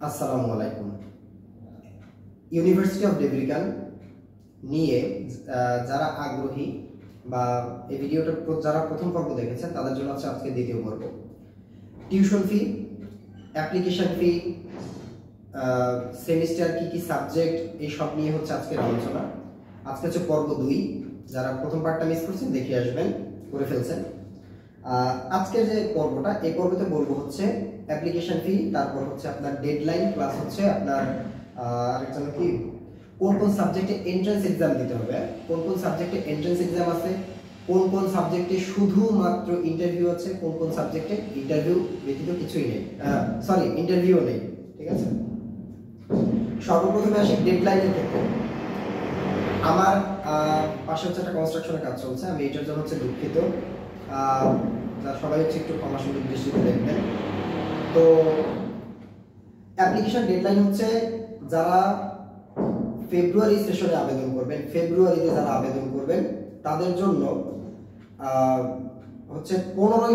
আসসালামু আলাইকুম। University of ডেব্রিকান নিয়ে যারা আগ্রহী বা এই ভিডিওটা যারা প্রথম পর্ব দেখেছেন তাদের জন্য হচ্ছে আজকে দ্বিতীয় পর্ব। Tuition fee, application fee, semester কি সাবজেক্ট, এই সব নিয়ে হচ্ছে আজকের আলোচনা। আজকে হচ্ছে পর্ব 2। যারা প্রথম পার্টটা মিস করছেন দেখে আসবেন, করে ফেলছেন। আজকের যে পর্বটা, এই পর্বতে বলবো হচ্ছে অ্যাপ্লিকেশন ফি, তারপর হচ্ছে আপনার ডেডলাইন, প্লাস হচ্ছে আপনার আরেকজন কি কোন কোন সাবজেক্টে এন্ট্রান্স এক্সাম দিতে হবে, কোন কোন সাবজেক্টে এন্ট্রান্স এক্সাম আছে, কোন কোন সাবজেক্টে শুধুমাত্র ইন্টারভিউ আছে, কোন কোন সাবজেক্টে ইন্টারভিউ ব্যতীত কিছুই নেই, ইন্টারভিউ নেই। ঠিক আছে, সর্বপ্রথমে আসি ডেডলাইনের ক্ষেত্রে। আমার পাশে হচ্ছে একটা কনস্ট্রাকশনের কাজ চলছে, আমি এটার জন্য হচ্ছে দুঃখিত। সবাই হচ্ছে একটু ক্ষমাসুন্দর দৃষ্টিতে দেখবেন। তো অ্যাপ্লিকেশন ডেডলাইন হচ্ছে যারা ফেব্রুয়ারি সেশনে আবেদন করবেন, ফেব্রুয়ারিতে যারা আবেদন করবেন তাদের জন্য হচ্ছে 15ই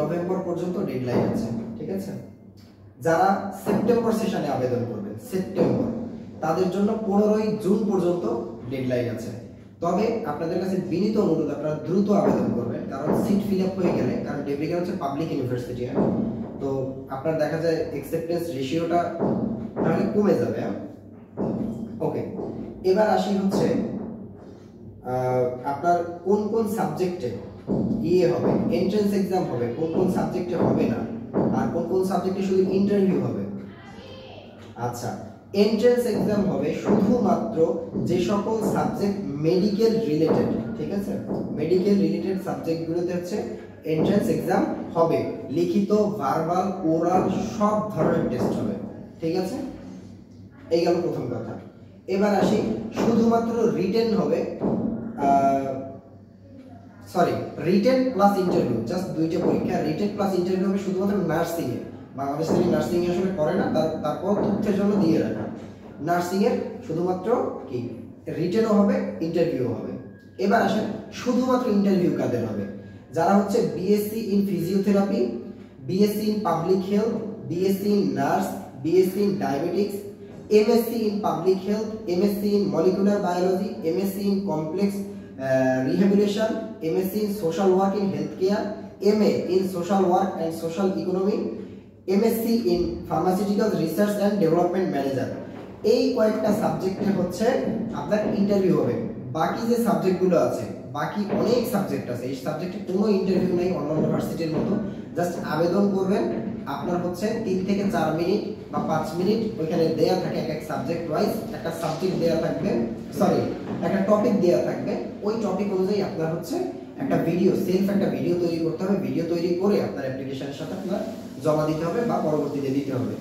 নভেম্বর পর্যন্ত ডেডলাইন আছে। ঠিক আছে, যারা সেপ্টেম্বর সেশনে আবেদন করবেন, সেপ্টেম্বর, তাদের জন্য 15ই জুন পর্যন্ত ডেডলাইন আছে। তবে আপনাদের কাছে বিনীত অনুরোধ, আপনারা দ্রুত আবেদন করবেন, কারণ সিট ফিল আপ হয়ে গেলে, কারণ ডেব্রিকান হচ্ছে পাবলিক ইউনিভার্সিটি, তো আপনার দেখা যায় অ্যাকসেপ্টেন্স রেশিওটা তাহলে কমে যাবে। ওকে, এবার আসি হচ্ছে আপনার কোন কোন সাবজেক্টে হবে, এন্ট্রান্স এক্সাম হবে, কোন কোন সাবজেক্টে হবে না, আর কোন কোন সাবজেক্টে শুধু ইন্টারভিউ হবে। আচ্ছা, এন্ট্রান্স এক্সাম হবে শুধুমাত্র যে সকল সাবজেক্ট মেডিকেল রিলেটেড। ঠিক আছে, মেডিকেল রিলেটেড সাবজেক্টগুলোতে হচ্ছে এন্ট্রান্স এক্সাম হবে, লিখিত, ভার্বাল, ওরাল সব ধরনের টেস্ট হবে। ঠিক আছে, এই গেল প্রথম কথা। এবার আসি শুধুমাত্র রিটেন হবে, রিটেন প্লাস ইন্টারভিউ, জাস্ট দুইটা পরীক্ষা, রিটেন প্লাস ইন্টারভিউ হবে শুধুমাত্র নার্সিং এ। বাংলাদেশ থেকে নার্সিং এ আসলে করে না, তারপর তথ্যের জন্য দিয়ে রাখা। নার্সিং এর শুধুমাত্র কি রিটেনও হবে, ইন্টারভিউ হবে। এবার আসেন শুধুমাত্র ইন্টারভিউ কাদের হবে, যারা হচ্ছে BSc in physiotherapy, BSc in public health, BSc in nurse, BSc in diabetics, MSc in public health, MSc in molecular biology, MSc in complex rehabilitation, MSc in social work in health care, MA in social work and social economy, MSc in pharmaceutical research and development manager. এই কয়েকটা সাবজেক্টে হচ্ছে আপনার interview হবে। বাকি যে সাবজেক্টগুলো আছে, বাকি অনেক সাবজেক্ট আছে, এই সাবজেক্টে কোনো ইন্টারভিউ নেই অন্যান্য ভার্সিটির মতো। জাস্ট আবেদন করবেন, আপনার হচ্ছে 3 থেকে 4 মিনিট বা 5 মিনিট ওইখানে দেয়া থাকে, এক সাবজেক্ট ওয়াইজ একটা সাবজেক্ট দেয়া থাকবে, একটা টপিক দেয়া থাকবে। ওই টপিক অনুযায়ী আপনার হচ্ছে একটা ভিডিও, একটা ভিডিও তৈরি করতে হবে। ভিডিও তৈরি করে আপনার অ্যাপ্লিকেশনের সাথে আপনার জমা দিতে হবে বা পরবর্তীতে দিতে হবে।